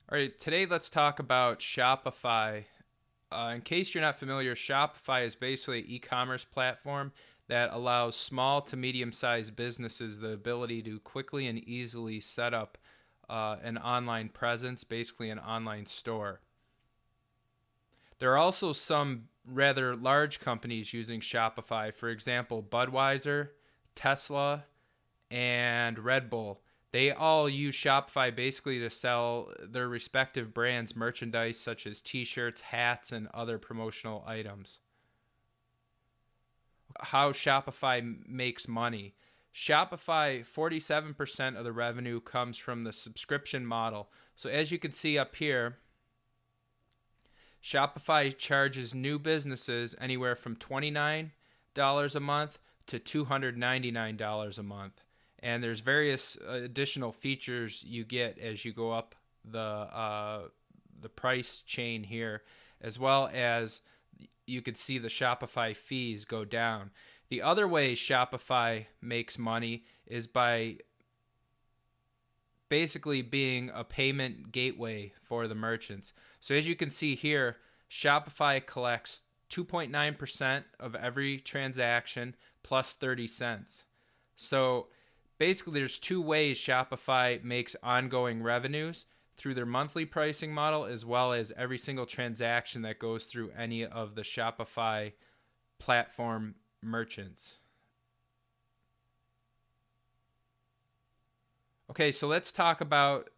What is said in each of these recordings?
All right, today let's talk about Shopify. In case you're not familiar, Shopify is basically an e-commerce platform that allows small to medium-sized businesses the ability to quickly and easily set up an online presence, basically an online store. There are also some rather large companies using Shopify. For example, Budweiser, Tesla, and Red Bull. They all use Shopify basically to sell their respective brands merchandise such as t-shirts, hats, and other promotional items. How Shopify makes money. Shopify, 47% of the revenue comes from the subscription model. So as you can see up here, Shopify charges new businesses anywhere from $29 a month to $299 a month. And there's various additional features you get as you go up the price chain here, as well as you could see the Shopify fees go down. The other way Shopify makes money is by basically being a payment gateway for the merchants. So as you can see here, Shopify collects 2.9% of every transaction plus 30 cents. So basically there's two ways Shopify makes ongoing revenues: through their monthly pricing model, as well as every single transaction that goes through any of the Shopify platform merchants. Okay, so let's talk about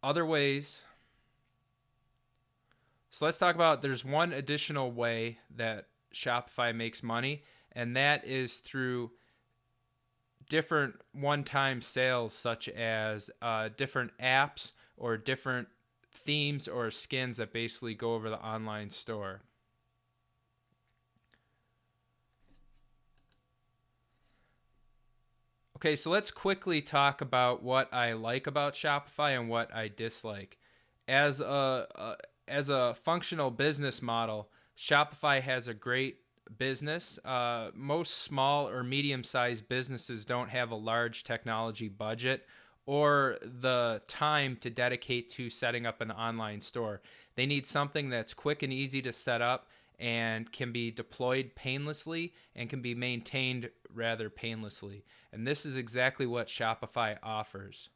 other ways. So let's talk about, there's one additional way that Shopify makes money, and that is through different one-time sales, such as different apps or different themes or skins that basically go over the online store. Okay, so let's quickly talk about what I like about Shopify and what I dislike. As a functional business model, Shopify has a great business. Most small or medium-sized businesses don't have a large technology budget or the time to dedicate to setting up an online store. They need something that's quick and easy to set up and can be deployed painlessly and can be maintained rather painlessly. And this is exactly what Shopify offers.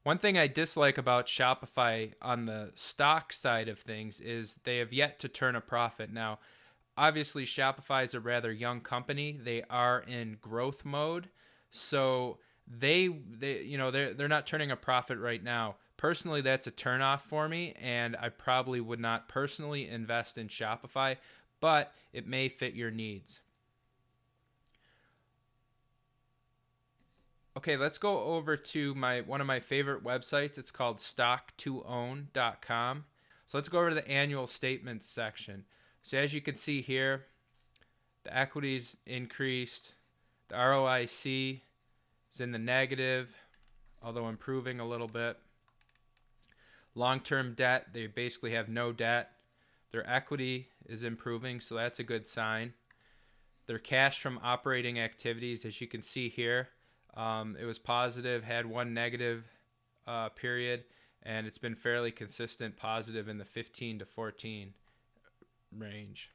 One thing I dislike about Shopify on the stock side of things is they have yet to turn a profit. Now, obviously Shopify is a rather young company. They are in growth mode, so they're not turning a profit right now. Personally, that's a turnoff for me, and I probably would not personally invest in Shopify, but it may fit your needs. Okay, let's go over to one of my favorite websites. It's called stock2own.com. So let's go over to the annual statements section. So as you can see here, the equities increased, the ROIC is in the negative, although improving a little bit. Long-term debt, they basically have no debt. Their equity is improving, so that's a good sign. Their cash from operating activities, as you can see here, it was positive, had one negative period, and it's been fairly consistent positive in the 15 to 14 range.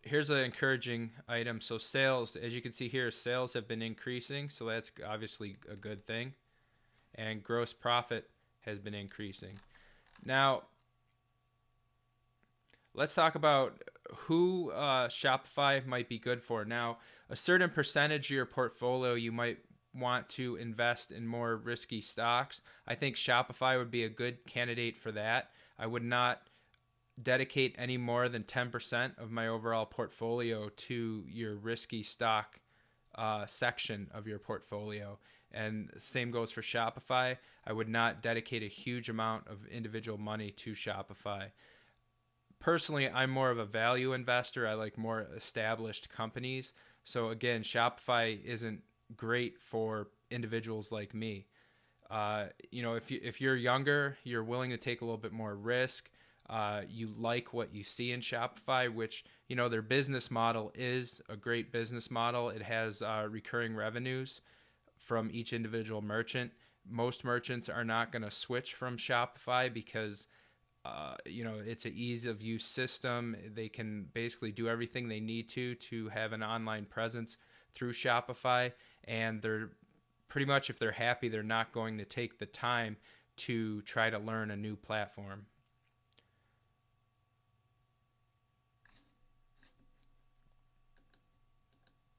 Here's an encouraging item. So sales, as you can see here, sales have been increasing, so that's obviously a good thing. And gross profit has been increasing. Now, let's talk about who Shopify might be good for. Now, a certain percentage of your portfolio you might want to invest in more risky stocks. I think Shopify would be a good candidate for that. I would not dedicate any more than 10% of my overall portfolio to your risky stock section of your portfolio. And same goes for Shopify. I would not dedicate a huge amount of individual money to Shopify. Personally, I'm more of a value investor. I like more established companies. So again, Shopify isn't great for individuals like me. If you're younger, you're willing to take a little bit more risk. You like what you see in Shopify, which, their business model is a great business model. It has recurring revenues. from each individual merchant. Most merchants are not going to switch from Shopify because it's an ease of use system. They can basically do everything they need to have an online presence through Shopify, and they're pretty much, if they're happy, they're not going to take the time to try to learn a new platform.